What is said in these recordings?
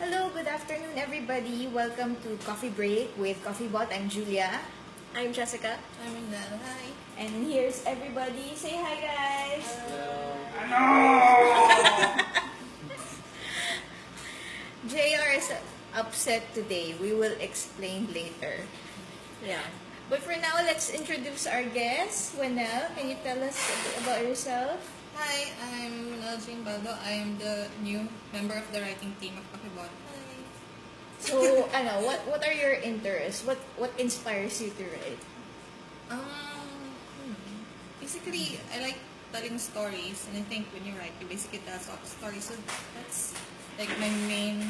Hello, good afternoon everybody. Welcome to Coffee Break with CoffeeBot. I'm Julia. I'm Jessica. I'm Nell. Hi. And here's everybody. Say hi guys. Hello. JR is upset today. We will explain later. Yeah. But for now, let's introduce our guest. Wenel, can you tell us a bit about yourself? Hi, I'm Nell Jane Baldo. I am the new member of the writing team of CoffeeBot. Hi. So, what are your interests? What inspires you to write? Basically, I like telling stories, and I think when you write, you basically tell stories. So that's like my main,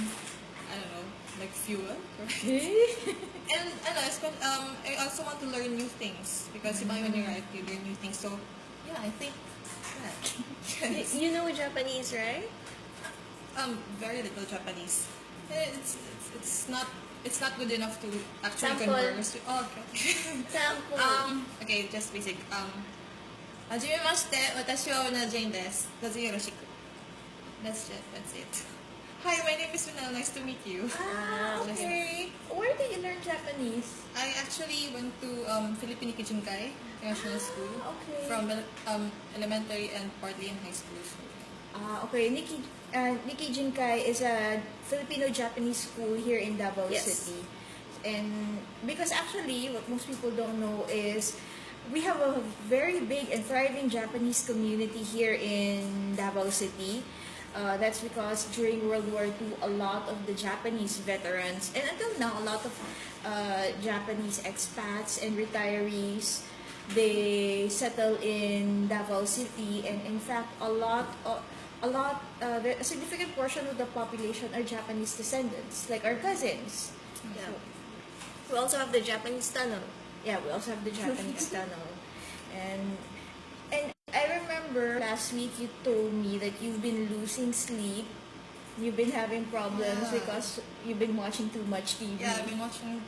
fuel. And I also want to learn new things because when you write, you learn new things. So yeah, I think that. Yes. You know Japanese, right? Very little Japanese. It's not good enough to actually Sample. converse. Oh, okay. Sample. Okay, just basic. Hajimemashite, watashi wa Una Jane desu. Dozo yoroshiku. That's it. Hi, my name is Una. Nice to meet you. Okay. Where did you learn Japanese? I actually went to Philippine Kijinkai International School. Okay. From elementary and partly in high school. So. Okay. Nikki Jinkai is a Filipino-Japanese school here in Davao Yes. City. And because actually, what most people don't know is we have a very big and thriving Japanese community here in Davao City. That's because during World War II, a lot of the Japanese veterans, and until now, a lot of Japanese expats and retirees, they settle in Davao City, and in fact, a significant portion of the population are Japanese descendants, like our cousins. Yeah. We also have the Japanese tunnel. Yeah, we also have the Japanese tunnel, and I remember last week you told me that you've been losing sleep. You've been having problems because you've been watching too much TV. Yeah, I've been watching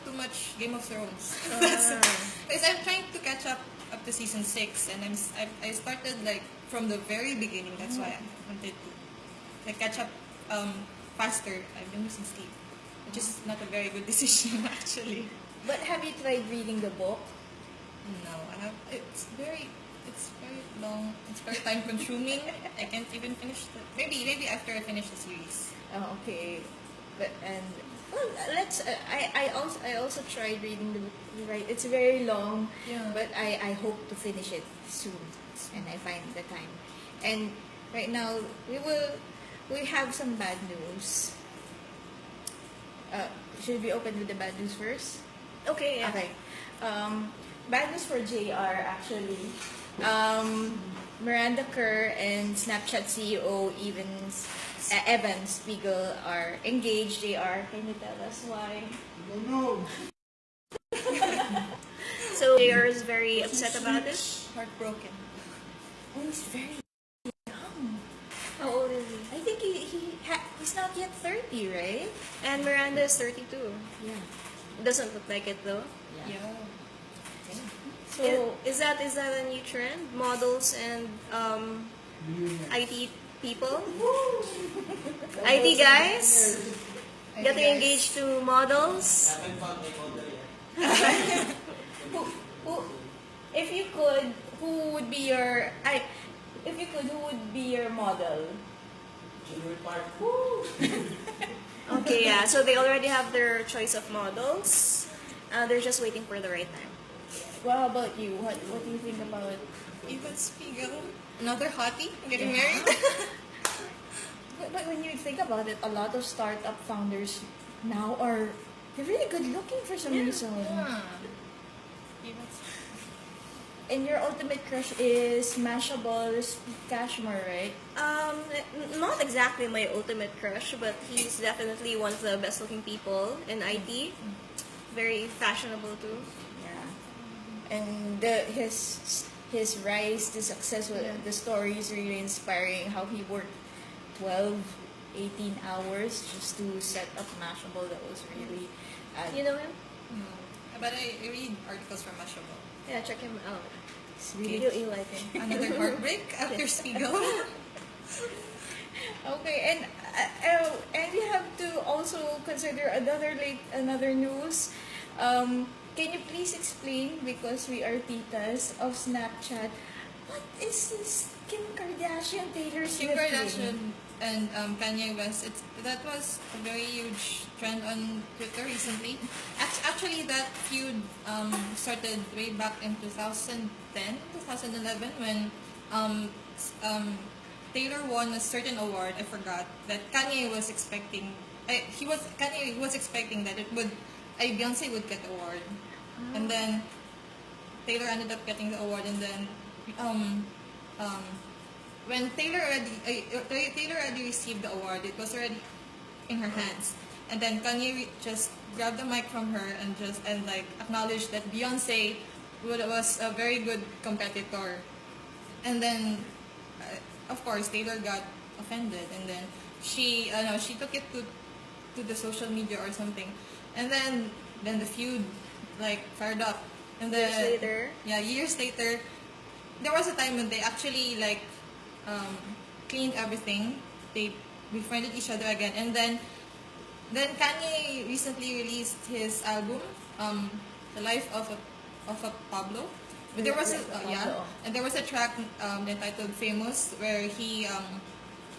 too much Game of Thrones. Because I'm trying to catch up to season 6, and I started like from the very beginning. That's why I wanted to catch up faster. I've been losing sleep, which is not a very good decision actually. But have you tried reading the book? No, I have. It's very long. It's very time consuming. I can't even finish the. Maybe after I finish the series. Oh, okay. But let's. I also tried reading the book. Right, it's very long. Yeah. But I hope to finish it soon, and I find the time. And right now we have some bad news. Should we open with the bad news first? Okay, yeah. Okay. Bad news for JR actually. Miranda Kerr and Snapchat CEO Evan Spiegel are engaged. JR, can you tell us why? No. So JR is very upset about it. Heartbroken. Oh, he's very young. How old is he? I think he's not yet 30, right? And Miranda is 32. Yeah. Doesn't look like it though. Yeah. So Is that a new trend? Models and IT people? IT guys? Getting engaged to models? who, if you could, who would be your model? Okay, yeah. So they already have their choice of models. They're just waiting for the right time. Well, how about you? What do you think about Evan Spiegel, another hottie getting married. But when you think about it, a lot of startup founders now they're really good looking for some reason. Yeah. And your ultimate crush is Mashable Cashmore, right? Not exactly my ultimate crush, but he's definitely one of the best looking people in IT. Very fashionable too. Yeah. And his rise to success, the story is really inspiring. How he worked 12, 18 hours just to set up Mashable. That was really... You know him? No. But I read articles from Mashable. Yeah, check him out. It's really... You like him. Another heartbreak after Spiegel. Okay, and consider another news. Can you please explain, because we are titas of Snapchat, what is this Kim Kardashian Taylor Kim Swift Kardashian thing? and Kanye West. That was a very huge trend on Twitter recently. Actually, that feud started way back in 2010, 2011 when Taylor won a certain award. I forgot that Kanye was expecting. Kanye was expecting that Beyonce would get the award, and then Taylor ended up getting the award, and then when Taylor already received the award, it was already in her hands, and then Kanye just grabbed the mic from her and like acknowledged that Beyonce was a very good competitor, and then of course Taylor got offended, and then she took it to the social media or something, and then the feud like fired up, and then years later, there was a time when they actually like cleaned everything. They befriended each other again, and then Kanye recently released his album, The Life of a Pablo. But there was and there was a track entitled "Famous" where he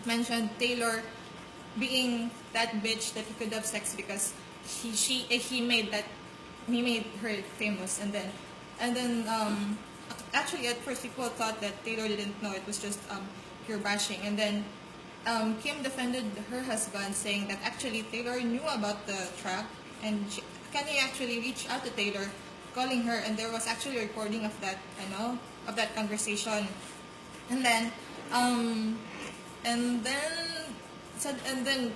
mentioned Taylor being that bitch that he could have sex because he made her famous, and then actually at first people thought that Taylor didn't know, it was just pure bashing, and then Kim defended her husband, saying that actually Taylor knew about the track, and Kanye actually reached out to Taylor, calling her, and there was actually a recording of that, of that conversation, and then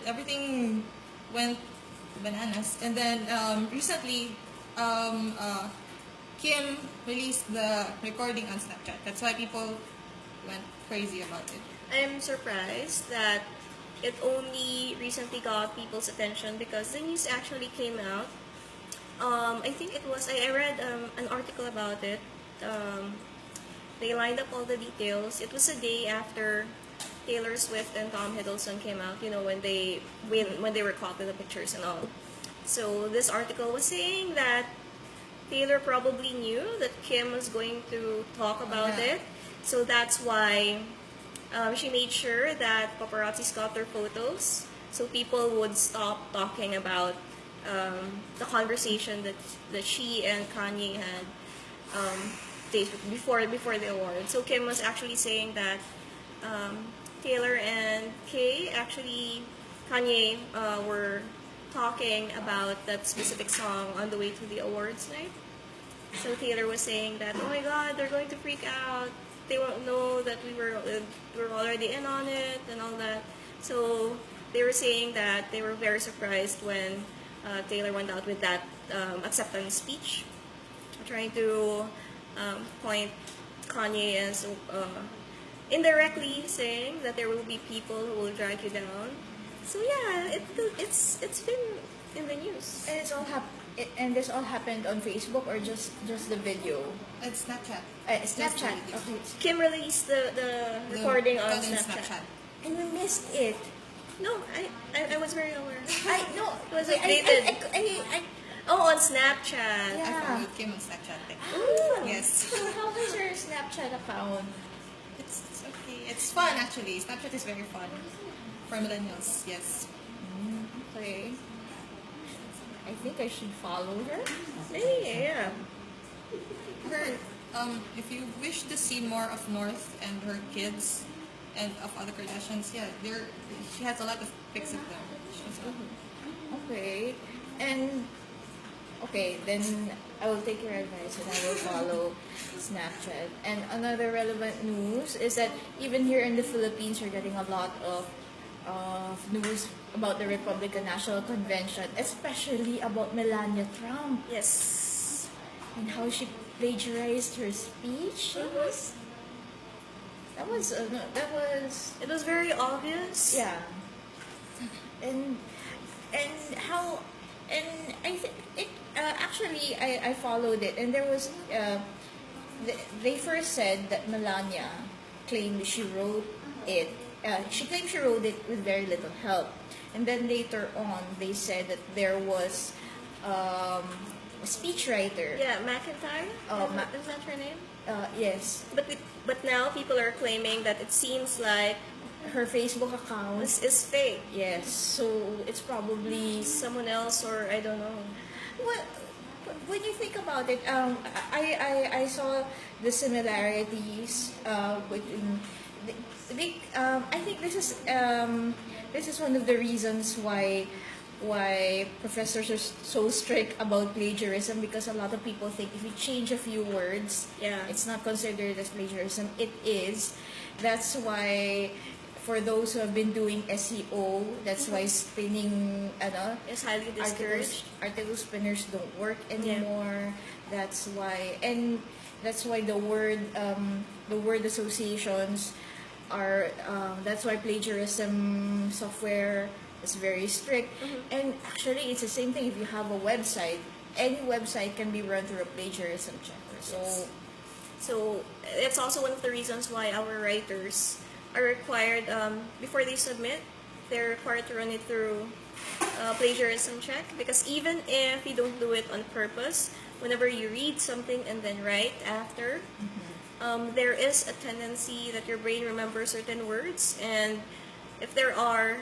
everything went bananas, and then recently Kim released the recording on Snapchat. That's why people went crazy about it. I'm surprised that it only recently got people's attention because the news actually came out. I think it was, I read an article about it. They lined up all the details. It was a day after Taylor Swift and Tom Hiddleston came out, when they were caught in the pictures and all. So this article was saying that Taylor probably knew that Kim was going to talk about it. So that's why she made sure that paparazzi got their photos, so people would stop talking about the conversation that she and Kanye had before the award. So Kim was actually saying that Taylor and Kanye were talking about that specific song on the way to the awards night. So Taylor was saying that, oh my God, they're going to freak out. They won't know that we were already in on it and all that. So they were saying that they were very surprised when Taylor went out with that acceptance speech, trying to point Kanye as indirectly saying that there will be people who will drag you down. So yeah, it's been in the news. And this all happened on Facebook, or just the video? It's Snapchat. Snapchat. Okay. Kim released the recording on Snapchat. And we missed it. No, I was very aware. No, It was updated. On Snapchat. Yeah. I followed Kim on Snapchat. Yes. So how is your Snapchat account? It's okay. It's fun actually. Snapchat is very fun for millennials. Yes. Okay. I think I should follow her. Yeah. Her, if you wish to see more of North and her kids and of other Kardashians, she has a lot of pics of them. Okay. And then I will take your advice and I will follow Snapchat. And another relevant news is that even here in the Philippines, we're getting a lot of news about the Republican National Convention, especially about Melania Trump. Yes. And how she plagiarized her speech. It was very obvious. Yeah. And I think it actually I followed it, and there was they first said that Melania claimed she wrote it she claimed she wrote it with very little help. And then later on, they said that there was a speechwriter. Yeah, McIntyre. Is that her name? Yes. But now people are claiming that it seems like Her Facebook account. this is fake. Yes. So it's probably Someone else, or I don't know. well. When you think about it, I saw the similarities between. I think this is one of the reasons why professors are so strict about plagiarism, because a lot of people think if you change a few words, Yeah. it's not considered as plagiarism. It is. That's why for those who have been doing SEO, that's why spinning It's highly discouraged. article spinners don't work anymore. That's why the word associations are that's why plagiarism software is very strict. And actually it's the same thing if you have a website. Any website can be run through a plagiarism checker. So it's also one of the reasons why our writers are required, before they submit, they're required to run it through plagiarism check, because even if you don't do it on purpose, whenever you read something and then write after, there is a tendency that your brain remembers certain words, and if there are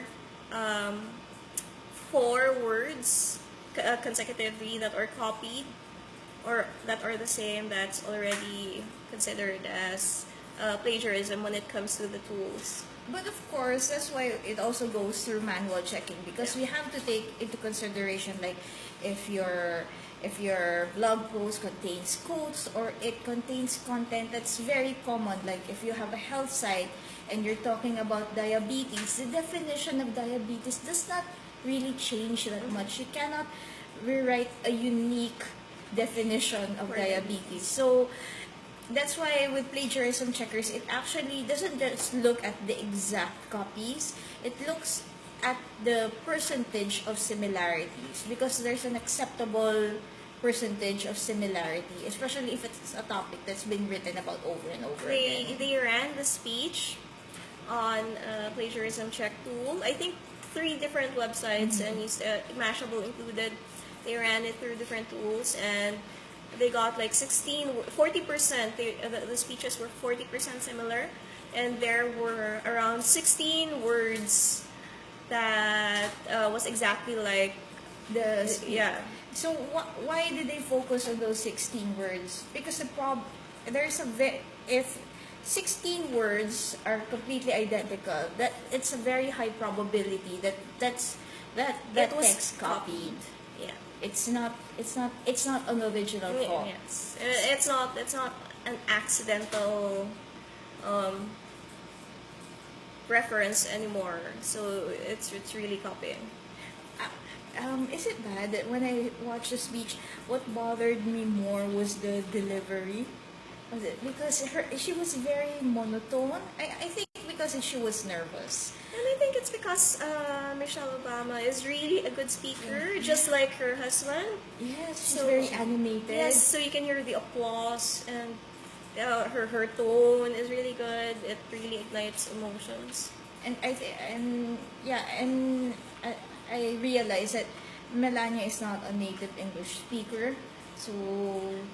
4 words consecutively that are copied or that are the same, that's already considered as plagiarism when it comes to the tools. But of course, that's why it also goes through manual checking, because we have to take into consideration, like if your blog post contains quotes or it contains content that's very common, like if you have a health site and you're talking about diabetes, the definition of diabetes does not really change that much. You cannot rewrite a unique definition of diabetes. So that's why with plagiarism checkers, it actually doesn't just look at the exact copies. It looks at the percentage of similarities, because there's an acceptable percentage of similarity, especially if it's a topic that's been written about over and over again. They ran the speech on plagiarism check tool. I think 3 different websites, and used Mashable included. They ran it through different tools, and they got like 40%. The speeches were 40% similar, and there were around 16 words that was exactly like The speech. yeah. So why did they focus on those 16 words? Because if 16 words are completely identical, that it's a very high probability that It was text copied. Yeah. It's not an original thought. Yes. It's not an accidental reference anymore. So it's really copying. Is it bad that when I watched the speech, what bothered me more was the delivery? Was it because she was very monotone? I think because she was nervous. And I think it's because Michelle Obama is really a good speaker, just like her husband. Yes, she's So- very animated. Yes, so you can hear the applause, and her tone is really good. It really ignites emotions. And I realized that Melania is not a native English speaker, so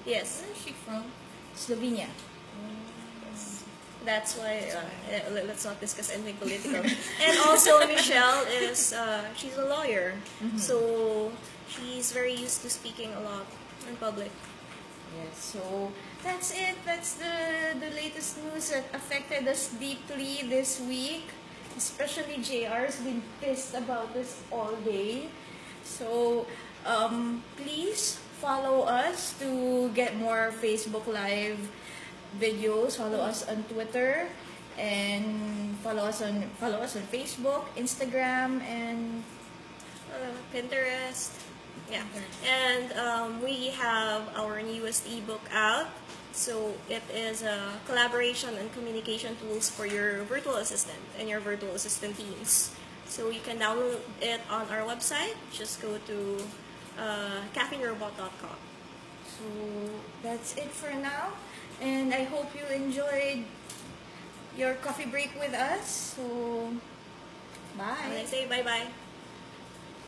Yes, Where is she from? Slovenia. that's why. Let's not discuss anything political. And also, Michelle is she's a lawyer, so she's very used to speaking a lot in public. Yes, so that's it. That's the latest news that affected us deeply this week. Especially JR's been pissed about this all day. So please follow us to get more Facebook Live videos. Follow us on Twitter, and follow us on Facebook, Instagram, and Pinterest. Yeah. And we have our newest ebook out. So it is a collaboration and communication tools for your virtual assistant and your virtual assistant teams. So you can download it on our website. Just go to caffeinerobot.com. so that's it for now. And I hope you enjoyed your coffee break with us. So, I'm bye. gonna say bye-bye.